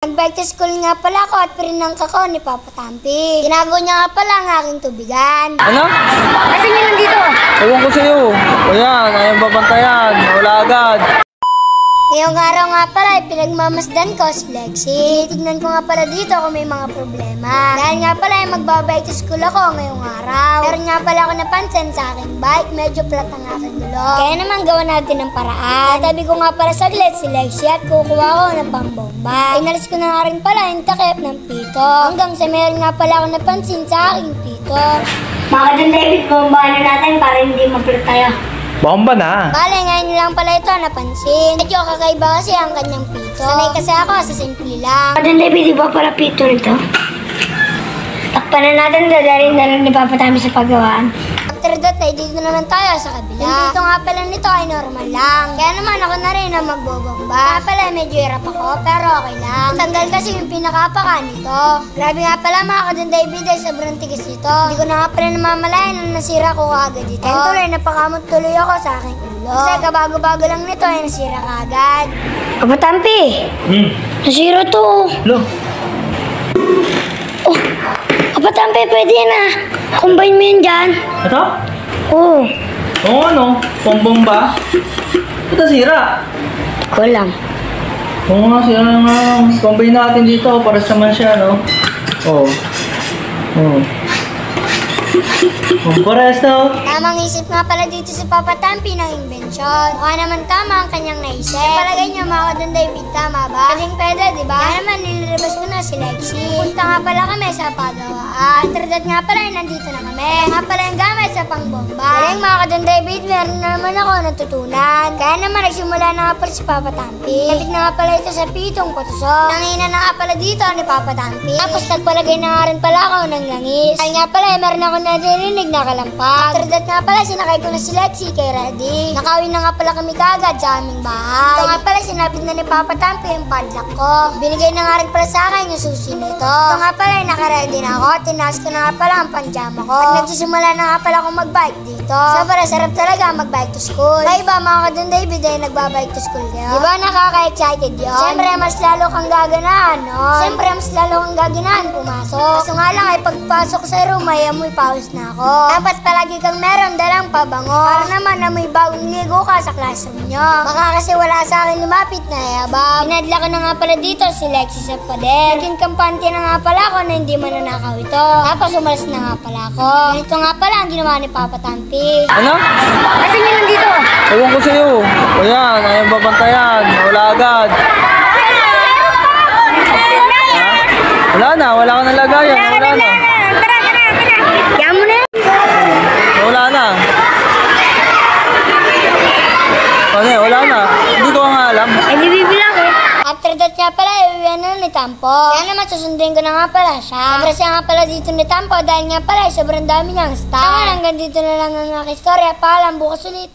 Nag-bike to school nga pala ako at pirinangka ko ni Papa Tampi. Tinago niya nga pala ang aking tubigan. Ano? Kasi niya nandito. Ewan ko sa'yo. O yan, ayaw babantayan. Wala agad. Ngayong araw nga pala, pinagmamasdan ko si Lexie. Tignan ko nga pala dito kung may mga problema. Dahil nga pala, magbabike to school ako ngayong araw. Meron nga pala ako napansin sa aking bike, medyo flat ang aking gulong. Kaya naman gawa natin ng paraan. Tatabi ko nga pala saglit si Lexie at kukuha ko ng pambomba. Inalis ko na nga rin pala yung takip ng pito. Hanggang sa meron nga pala ako napansin sa aking pito. Mga Don David, bombahan na natin para hindi maplat tayo. Bomba na. Bale, ngayon lang pala ito napansin. Medyo kakaiba kasi ang kanyang pito. Sanay kasi ako sa simple lang. Don David, di ba pala pito nito? Takpan na natin, dadalhin na lang ni Papa Tampi sa paggawaan. After that, ay dito naman tayo sa kabila. Yung pito nga pala nito ay normal lang. Kaya naman ako na rin ang magbobomba. Kaya pala medyo hirap ako, pero okay lang. Tanggal kasi yung pinakapaka nito. Grabe nga pala mga ka-Don David ay sobrang tigas nito. Hindi ko na nga pala namamalayan na nasira ko agad dito. Kaya tuloy, napakamot tuloy ako sa aking ulo. Kasi kabago-bago lang nito ay nasira kagad. Papa Tampi! Nasira to. Lo? Oh, Papa Tampi, pwede na. Combine mo yun dyan. Ito? Oo. Oo ano? Pambomba? Ito sira. Ko lang. Oo nga, sira nga. Combine natin dito para sa man siya, no? Oo. Oo. Pares na. Tamang isip nga pala dito si Papa Tampi ng inbensyon. Mukha naman tama ang kanyang naisip. Palagay niyo mga ka-Don David, tama ba? Pwede, di ba? Kaya naman nililabas ko na si Lexie. Punta nga pala kami sa pagawaan. After that nga pala, nandito na kami. Nga pala yung gamit sa pangbomba. Galing mga ka-Don David, meron na naman ako natutunan. Kaya naman nagsimula na nga pala si Papa Tampi. Kapit na nga pala ito sa pitong kutusok. Nangina na nga pala dito ni Papa Tampi. Tapos nagpalagay na nga rin pala ako ng langis. Kaya nga pala, meron ako narinig na kalampag. After that nga pala, sinakay ko na si Lexie kay Reddy. Nakawin na nga pala kami kagad sa aming bahay. Ito nga pala, sinabit na ni Papa Tampi yung padlock ko. Binigay na nga rin pala sa akin yung susi nito. Ito nga pala, nakaready na ako. Tinaas ko na nga pala ang panjama ko. At nagsisimula na nga pala akong magbike dito. Sobrang sarap talaga magbike to school. Kaya iba mga ka-Don David ay nagbabike to school kayo. Diba nakaka-excited yun? Siyempre, mas lalo kang gaganahan, no? Siyempre, mas lalo kang gaganahan pumasok. Kaso nga lang ay pagpasok sa room ay amoy pawis na ako. Dapat palagi kang meron dalang pabango. Para naman amoy bagong ligo ka sa classroom nyo. Baka kasi wala sa akin lumapit na yabab. Pinadla ko na nga pala dito si Lexie sa pader. Naging kampante na nga pala ako na hindi mananakaw ito. Tapos umalis na nga pala ako. Ganito nga pala ang ginawa ni Papa Tampi. Ano? Kasi niya nandito. Ewan ko sa'yo. O yan, ayaw babantayan. Wala agad. Wala na, wala ka nalagayan. Wala na. Kaya mo na. Wala na. Ano, wala na. Hindi ko nga alam. Ay, bibilang eh. After that nga pala, iuwi na ni Tampo. Kaya naman susundin ko na nga pala siya. Sobrang siya nga pala dito ni Tampo dahil nga pala sobrang dami niyang staff. Hanggang dito na lang ang aking story. Paalam, bukas ulit.